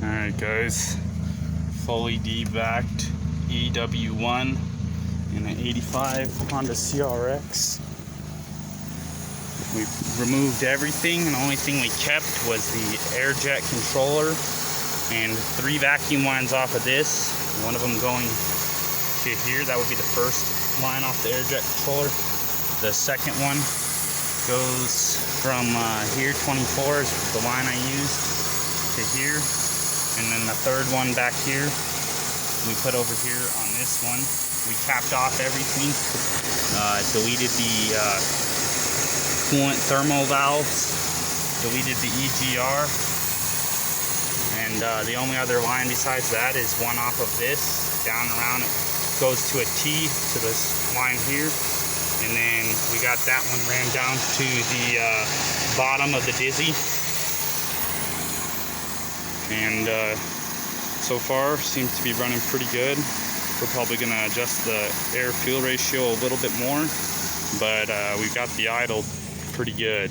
Alright guys, fully devac'd EW1 in an 85 Honda CRX. We removed everything, and the only thing we kept was the air jet controller and 3 vacuum lines off of this. One of them going to here, that would be the first line off the air jet controller. The second one goes from here, 24 is the line I used, to here. And then the third one back here, we put over here on this one. We capped off everything, deleted the coolant thermal valves, deleted the EGR, and the only other line besides that is one off of this, down around it goes to a T to this line here, and then we got that one ran down to the bottom of the dizzy. And so far seems to be running pretty good. We're probably going to adjust the air fuel ratio a little bit more, but we've got the idle pretty good.